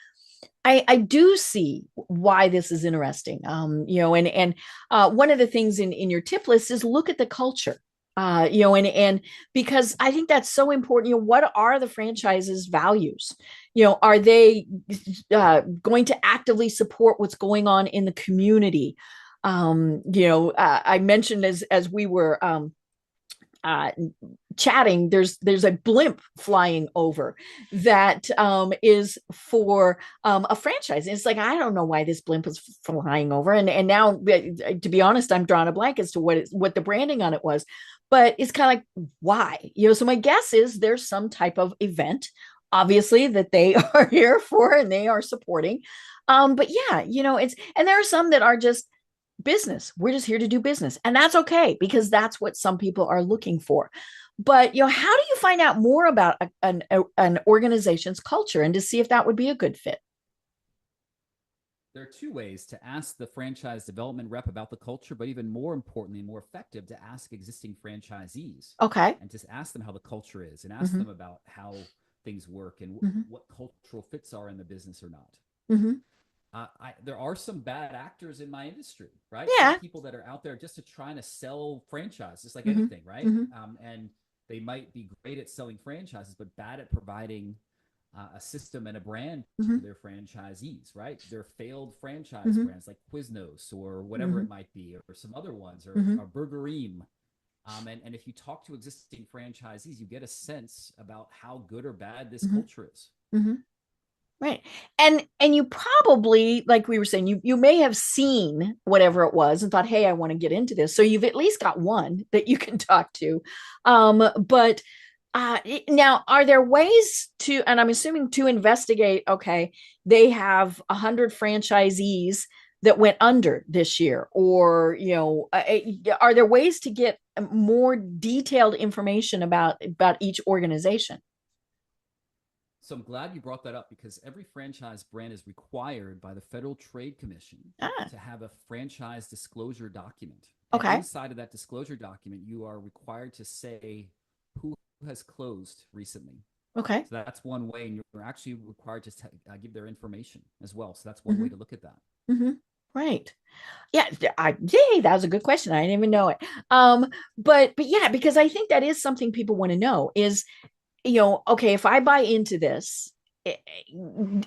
I do see why this is interesting. And one of the things in your tip list is look at the culture. And because I think that's so important. What are the franchise's values? Are they going to actively support what's going on in the community? I mentioned as we were uh, chatting, there's a blimp flying over that is for a franchise. And it's like, I don't know why this blimp is flying over, and now, to be honest, I'm drawing a blank as to what the branding on it was, but it's kind of like, why? So my guess is there's some type of event, obviously, that they are here for and they are supporting. But yeah, and there are some that are just business. We're just here to do business. And that's okay, because that's what some people are looking for. But, how do you find out more about an organization's culture and to see if that would be a good fit? There are two ways to ask the franchise development rep about the culture, but even more importantly, more effective, to ask existing franchisees Okay. and just ask them how the culture is, and ask Mm-hmm. them about how things work and Mm-hmm. what cultural fits are in the business or not. Mm-hmm. There are some bad actors in my industry, right? Some Yeah. people that are out there just to trying to sell franchise, just like Mm-hmm. anything, right? Mm-hmm. And they might be great at selling franchises, but bad at providing a system and a brand Mm-hmm. for their franchisees, right? Their failed franchise Mm-hmm. brands like Quiznos or whatever Mm-hmm. it might be, or some other ones, Mm-hmm. or Burgerim. And if you talk to existing franchisees, you get a sense about how good or bad this Mm-hmm. culture is. Mm-hmm. Right. And you probably, like we were saying, you may have seen whatever it was and thought, hey, I want to get into this. So you've at least got one that you can talk to. But now, are there ways to, and I'm assuming to investigate, okay, they have 100 franchisees that went under this year, or, are there ways to get more detailed information about each organization? So I'm glad you brought that up, because every franchise brand is required by the Federal Trade Commission Ah, to have a franchise disclosure document. And okay. inside of that disclosure document, you are required to say who has closed recently. Okay. So that's one way, and you're actually required to give their information as well. So that's one Mm-hmm. way to look at that. Mm-hmm. Right. Yeah. Yay, that was a good question. I didn't even know it. But yeah, because I think that is something people want to know is, okay, if I buy into this,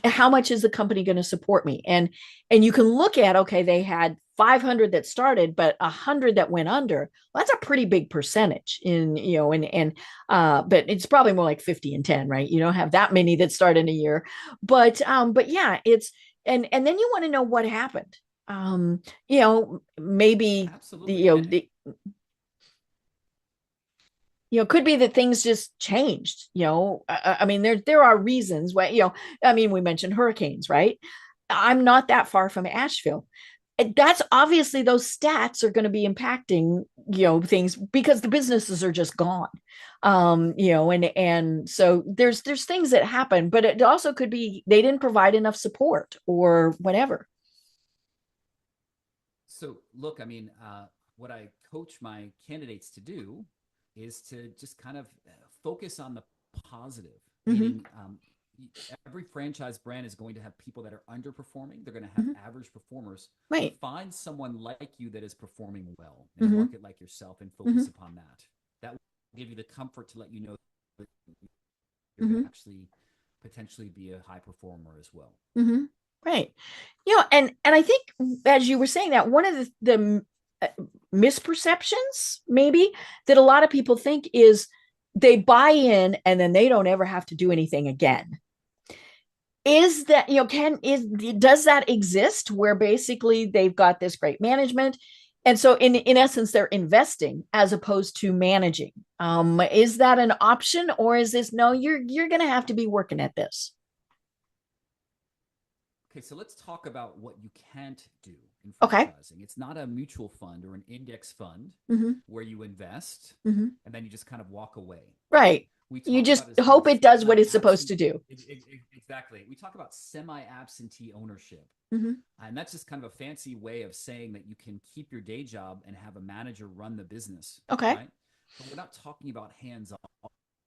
how much is the company going to support me? And you can look at, okay, they had 500 that started, but 100 that went under. Well, that's a pretty big percentage but it's probably more like 50 and 10, right? You don't have that many that start in a year. But yeah, and then you want to know what happened. Maybe Absolutely. And could be that things just changed. I mean, there are reasons why. I mean, we mentioned hurricanes, right? I'm not that far from Asheville. That's obviously, those stats are going to be impacting things, because the businesses are just gone. And so there's things that happen, but it also could be they didn't provide enough support or whatever. so, look, I mean, what I coach my candidates to do is to just kind of focus on the positive, Mm-hmm. meaning, every franchise brand is going to have people that are underperforming. They're going to have average performers. Right. Find someone like you that is performing well in a Mm-hmm. market like yourself and focus upon that. That will give you the comfort to let you know that you're going to actually potentially be a high performer as well. Mm-hmm. Right. And I think as you were saying that, one of the misperceptions maybe that a lot of people think is they buy in and then they don't ever have to do anything again. Is that, does that exist where basically they've got this great management? And so in essence, they're investing as opposed to managing. Is that an option, or is this, no, you're going to have to be working at this? Okay, so let's talk about what you can't do in Okay. franchising. It's not a mutual fund or an index fund where you invest and then you just kind of walk away. Right. We You talk just about it hope as it does what it's supposed to do. Exactly. We talk about semi-absentee ownership. Mm-hmm. And that's just kind of a fancy way of saying that you can keep your day job and have a manager run the business. Okay. Right? But we're not talking about hands-off,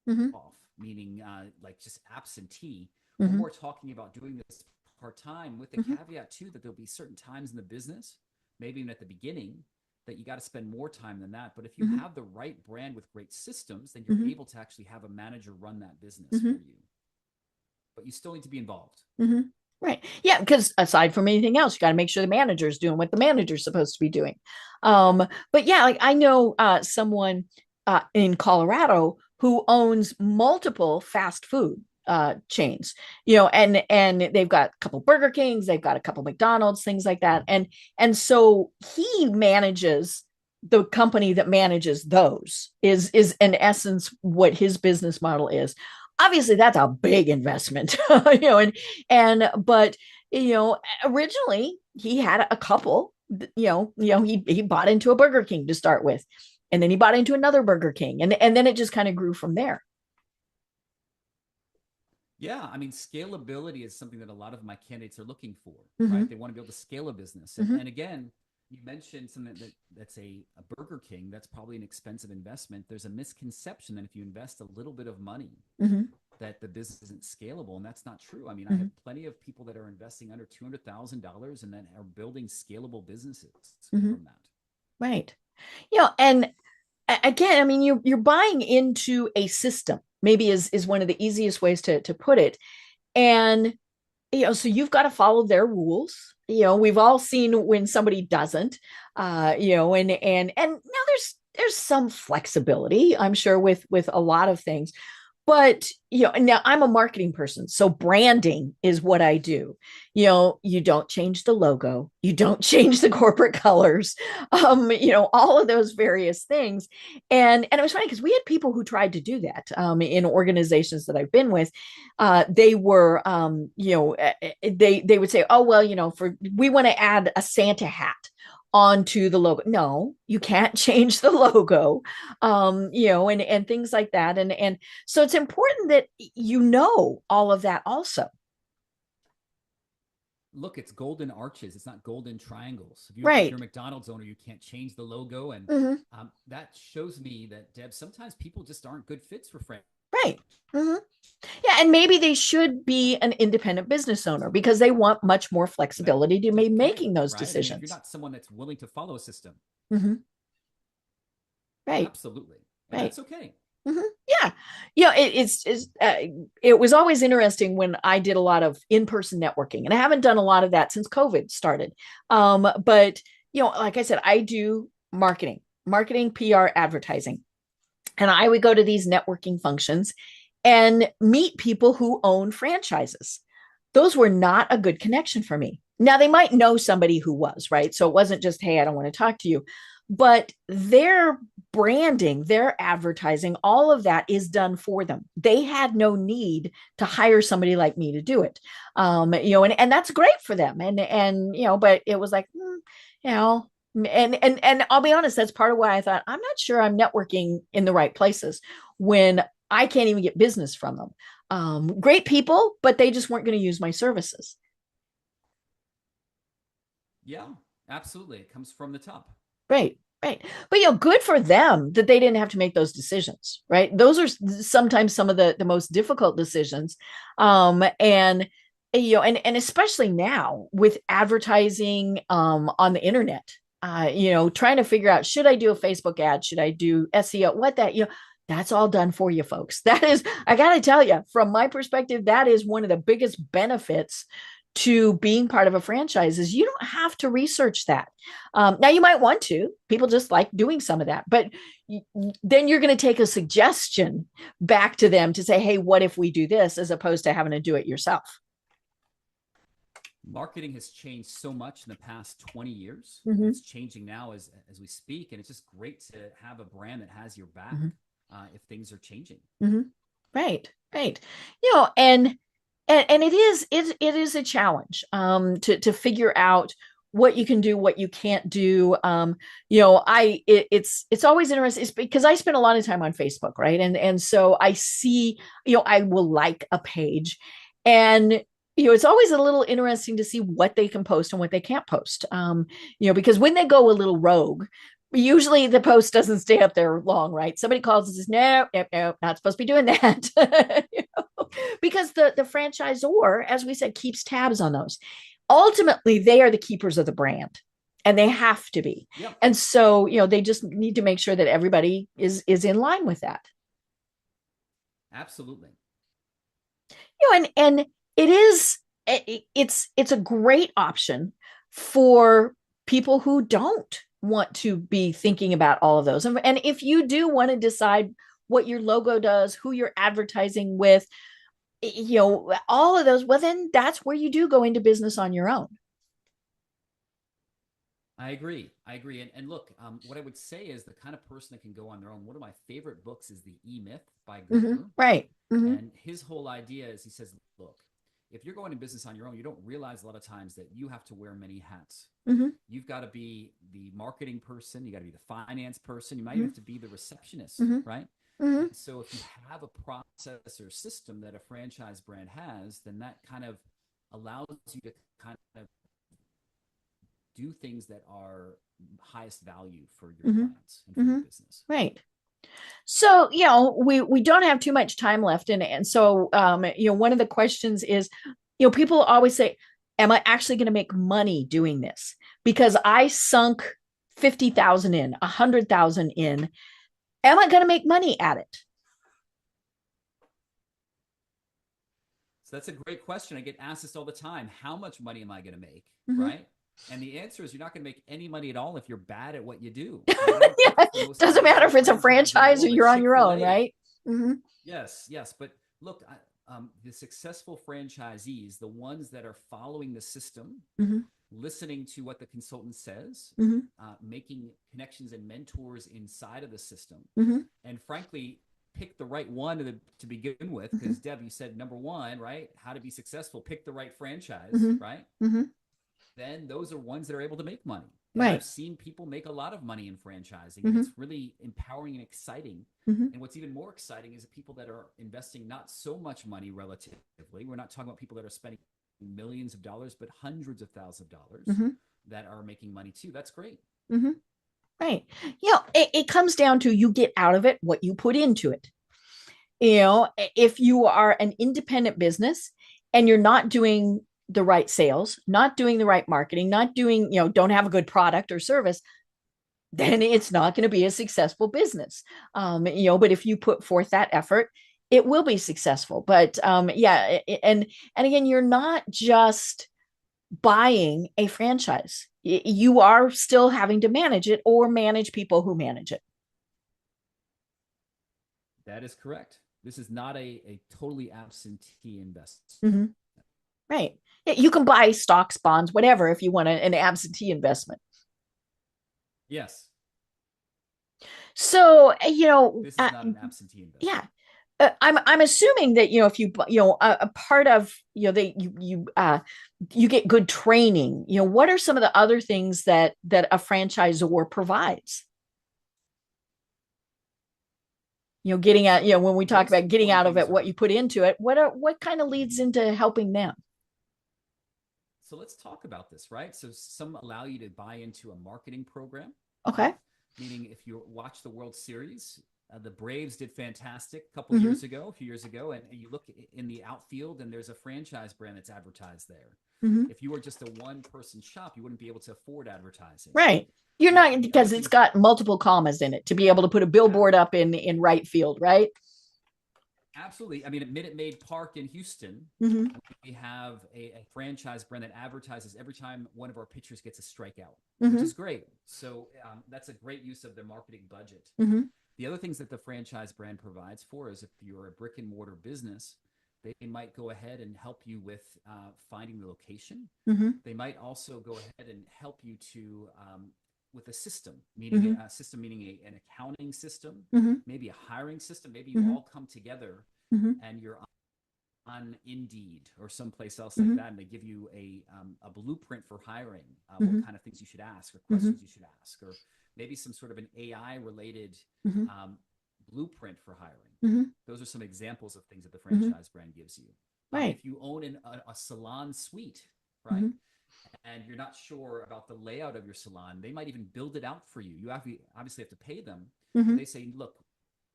Mm-hmm. meaning like just absentee. Mm-hmm. We're more talking about doing this part-time with the caveat too that there'll be certain times in the business, maybe even at the beginning, that you got to spend more time than that. But if you have the right brand with great systems, then you're able to actually have a manager run that business for you. But you still need to be involved. Right. Yeah, because aside from anything else, you got to make sure the manager's doing what the manager's supposed to be doing. But yeah, like I know someone in Colorado who owns multiple fast food chains, and they've got a couple Burger Kings, they've got a couple McDonald's, things like that. And so he manages the company that manages those is in essence what his business model is. Obviously that's a big investment, but originally he had a couple, he bought into a Burger King to start with, and then he bought into another Burger King, and then it just kind of grew from there. Yeah, I mean, scalability is something that a lot of my candidates are looking for, Mm-hmm. right? They want to be able to scale a business. And again, you mentioned something that's a Burger King. That's probably an expensive investment. There's a misconception that if you invest a little bit of money, that the business isn't scalable, and that's not true. I mean, I have plenty of people that are investing under $200,000 and then are building scalable businesses from that. Right. And again, I mean, you're buying into a system, maybe is one of the easiest ways to put it. And so you've got to follow their rules. We've all seen when somebody doesn't, and now there's some flexibility, I'm sure, with a lot of things. But now I'm a marketing person, so branding is what I do. You don't change the logo, you don't change the corporate colors, all of those various things. And it was funny because we had people who tried to do that in organizations that I've been with. They were, they would say, oh well, we want to add a Santa hat onto the logo. No, you can't change the logo, and things like that. And so it's important that all of that also. Look, it's golden arches. It's not golden triangles. If Right. you're a McDonald's owner, you can't change the logo. And that shows me that, Deb, sometimes people just aren't good fits for franchise. Right. Yeah. And maybe they should be an independent business owner because they want much more flexibility to be making those decisions. I mean, if you're not someone that's willing to follow a system. Right. Absolutely. And that's okay. Yeah. It was always interesting when I did a lot of in-person networking, and I haven't done a lot of that since COVID started. But like I said, I do marketing, PR, advertising. And I would go to these networking functions and meet people who own franchises. Those were not a good connection for me. Now, they might know somebody who was, right? So it wasn't just, hey, I don't want to talk to you. But their branding, their advertising, all of that is done for them. They had no need to hire somebody like me to do it. And that's great for them. But it was like, and I'll be honest, that's part of why I thought, I'm not sure I'm networking in the right places when I can't even get business from them. Great people, but they just weren't going to use my services. Yeah, absolutely. It comes from the top. Right. Right. But good for them that they didn't have to make those decisions, right? Those are sometimes some of the most difficult decisions. And and especially now with advertising on the internet, trying to figure out, should I do a Facebook ad? Should I do SEO? That's all done for you, folks. That is, I got to tell you, from my perspective, that is one of the biggest benefits to being part of a franchise is you don't have to research that. Now you might want to, people just like doing some of that, but then you're going to take a suggestion back to them to say, hey, what if we do this, as opposed to having to do it yourself. Marketing has changed so much in the past 20 years. Mm-hmm. It's changing now as we speak. And it's just great to have a brand that has your back if things are changing. Mm-hmm. Right. And it is a challenge to figure out what you can do, what you can't do. It's always interesting. It's because I spend a lot of time on Facebook, right? And so I see, I will like a page, and it's always a little interesting to see what they can post and what they can't post. Because when they go a little rogue, usually the post doesn't stay up there long, right? Somebody calls and says, no, not supposed to be doing that. Because the franchisor, as we said, keeps tabs on those. Ultimately, they are the keepers of the brand, and they have to be. Yep. And so, they just need to make sure that everybody is in line with that. Absolutely. And it's a great option for people who don't want to be thinking about all of those. And if you do want to decide what your logo does, who you're advertising with, all of those, well, then that's where you do go into business on your own. I agree. And look, what I would say is the kind of person that can go on their own. One of my favorite books is The E-Myth by Goldman. Mm-hmm. Right. Mm-hmm. And his whole idea is, he says, look, if you're going to business on your own, you don't realize a lot of times that you have to wear many hats. Mm-hmm. You've got to be the marketing person. You got to be the finance person. You might even have to be the receptionist, right? Mm-hmm. So if you have a process or system that a franchise brand has, then that kind of allows you to kind of do ththings that are highest value for your clients and for your business. Right. So, we don't have too much time left. And so, one of the questions is, people always say, am I actually going to make money doing this? Because I sunk 50,000 in, 100,000 in. Am I going to make money at it? So that's a great question. I get asked this all the time. How much money am I going to make? Right? And the answer is, you're not going to make any money at all if you're bad at what you do. It doesn't matter if it's a franchise or you're on your own, right? Mm-hmm. Yes. But look, the successful franchisees, the ones that are following the system, listening to what the consultant says, making connections and mentors inside of the system, and frankly, pick the right one to begin with. Because Deb, you said number one, right? How to be successful, pick the right franchise, right? Then those are ones that are able to make money. And right. I've seen people make a lot of money in franchising. And it's really empowering and exciting. And what's even more exciting is the people that are investing not so much money relatively. We're not talking about people that are spending millions of dollars, but hundreds of thousands of dollars that are making money too. That's great. Right. It comes down to, you get out of it what you put into it. If you are an independent business and you're not doing the right sales, not doing the right marketing, not doing, don't have a good product or service, then it's not going to be a successful business. But if you put forth that effort, it will be successful. But and again, you're not just buying a franchise. You are still having to manage it or manage people who manage it. That is correct. This is not a totally absentee investment. Right. You can buy stocks, bonds, whatever, if you want an absentee investment. Yes. So, this is not an absentee investment. Yeah. I'm assuming that, if you, a part of, you get good training, what are some of the other things that a franchisor provides? Getting out, when we talk about getting out of it, what you put into it, what kind of leads into helping them? So let's talk about this, right? So some allow you to buy into a marketing program. Okay. meaning if you watch the World Series, the Braves did fantastic a couple years ago, a few years ago, and you look in the outfield and there's a franchise brand that's advertised there. If you were just a one-person shop, you wouldn't be able to afford advertising. Right. You're not, because it's got multiple commas in it to be able to put a billboard up in right field, right? Absolutely. I mean, at Minute Maid Park in Houston, we have a franchise brand that advertises every time one of our pitchers gets a strikeout, which is great. So that's a great use of their marketing budget. The other things that the franchise brand provides for is if you're a brick and mortar business, they might go ahead and help you with finding the location. They might also go ahead and help you to with a system, meaning a system, meaning an accounting system, maybe a hiring system. Maybe you all come together and you're on Indeed or someplace else like that, and they give you a blueprint for hiring, what kind of things you should ask or questions you should ask, or maybe some sort of an AI related blueprint for hiring. Those are some examples of things that the franchise brand gives you. If you own a salon suite, right? And you're not sure about the layout of your salon, they might even build it out for you. You obviously have to pay them. They say, look,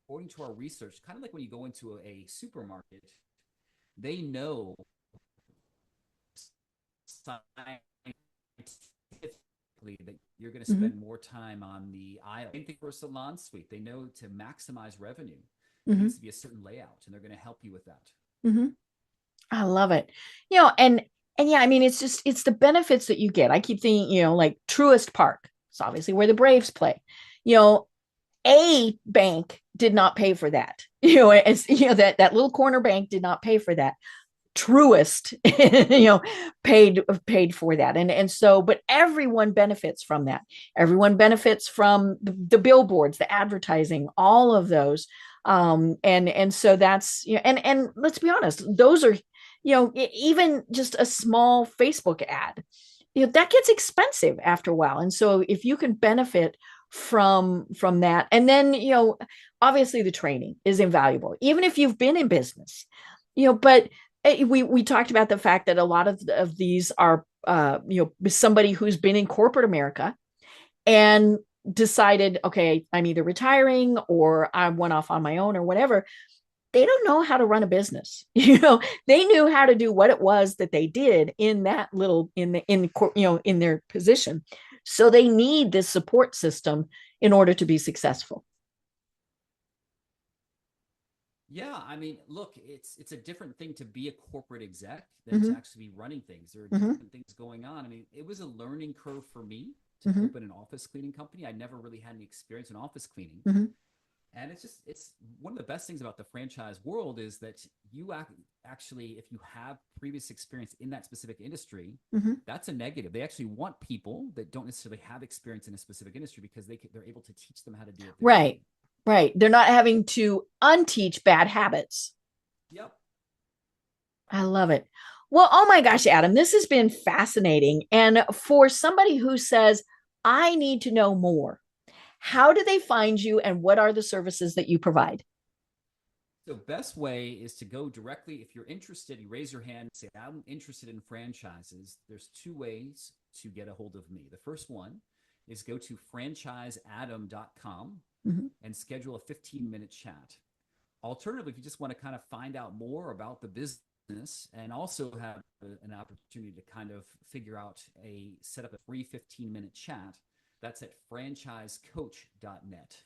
according to our research, kind of like when you go into a supermarket, they know scientifically that you're going to spend more time on the aisle. Same thing for a salon suite. They know to maximize revenue, it needs to be a certain layout, and they're going to help you with that. I love it. And yeah, I mean, it's the benefits that you get. I keep thinking, like Truist Park. It's obviously where the Braves play. A bank did not pay for that. That little corner bank did not pay for that. Truist, paid for that. And so, but everyone benefits from that. Everyone benefits from the billboards, the advertising, all of those. And so that's, and let's be honest, those are, even just a small Facebook ad, that gets expensive after a while. And so if you can benefit from that, and then, obviously the training is invaluable, even if you've been in business, but we talked about the fact that a lot of these are, somebody who's been in corporate America and decided, okay, I'm either retiring or I went off on my own or whatever. They don't know how to run a business. They knew how to do what it was that they did in that little, in their position. So they need this support system in order to be successful. Yeah, I mean, look, it's a different thing to be a corporate exec than to actually be running things. There are different things going on. I mean, it was a learning curve for me to open an office cleaning company. I never really had any experience in office cleaning. And it's one of the best things about the franchise world is that you actually, if you have previous experience in that specific industry, that's a negative. They actually want people that don't necessarily have experience in a specific industry because they're able to teach them how to do it. Right. Right. They're not having to unteach bad habits. Yep. I love it. Well, oh my gosh, Adam, this has been fascinating. And for somebody who says, I need to know more, how do they find you and what are the services that you provide? So best way is to go directly. If you're interested, you raise your hand and say, I'm interested in franchises. There's two ways to get a hold of me. The first one is go to franchiseadam.com and schedule a 15-minute chat. Alternatively, if you just want to kind of find out more about the business and also have an opportunity to kind of set up a free 15-minute chat, that's at franchisecoach.net.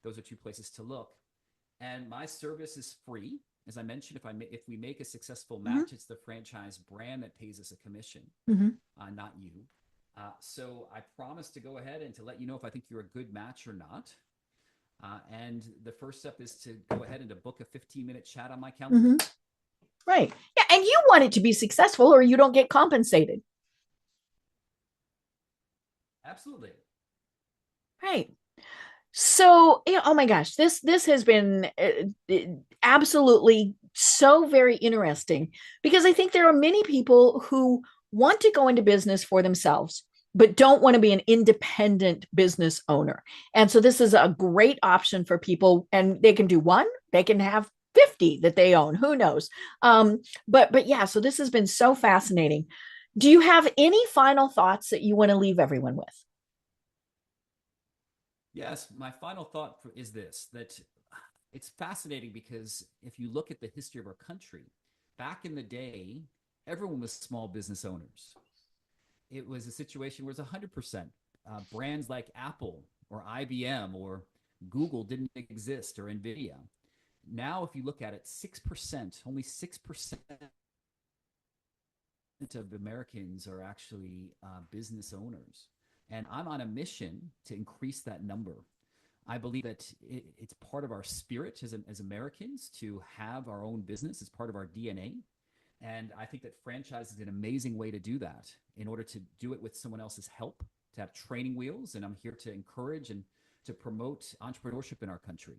Those are two places to look. And my service is free. As I mentioned, if we make a successful match, it's the franchise brand that pays us a commission, not you. So I promise to go ahead and to let you know if I think you're a good match or not. And the first step is to go ahead and to book a 15-minute chat on my calendar. Right. Yeah. And you want it to be successful or you don't get compensated. Absolutely. Right. So, oh my gosh, this has been absolutely so very interesting because I think there are many people who want to go into business for themselves, but don't want to be an independent business owner. And so this is a great option for people, and they can do one, they can have 50 that they own, who knows? But yeah, so this has been so fascinating. Do you have any final thoughts that you want to leave everyone with? Yes, my final thought is this, that it's fascinating because if you look at the history of our country, back in the day, everyone was small business owners. It was a situation where it was 100%. Brands like Apple or IBM or Google didn't exist, or NVIDIA. Now, if you look at it, 6%, only 6% of Americans are actually business owners. And I'm on a mission to increase that number. I believe that it's part of our spirit as Americans to have our own business. It's part of our DNA. And I think that franchise is an amazing way to do that, in order to do it with someone else's help, to have training wheels. And I'm here to encourage and to promote entrepreneurship in our country.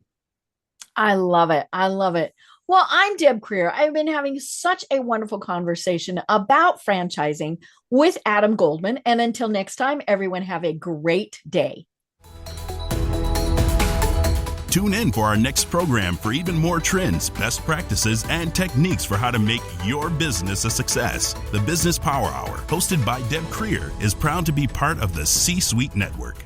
I love it. I love it. Well, I'm Deb Creer. I've been having such a wonderful conversation about franchising with Adam Goldman. And until next time, everyone have a great day. Tune in for our next program for even more trends, best practices, and techniques for how to make your business a success. The Business Power Hour, hosted by Deb Creer, is proud to be part of the C-Suite Network.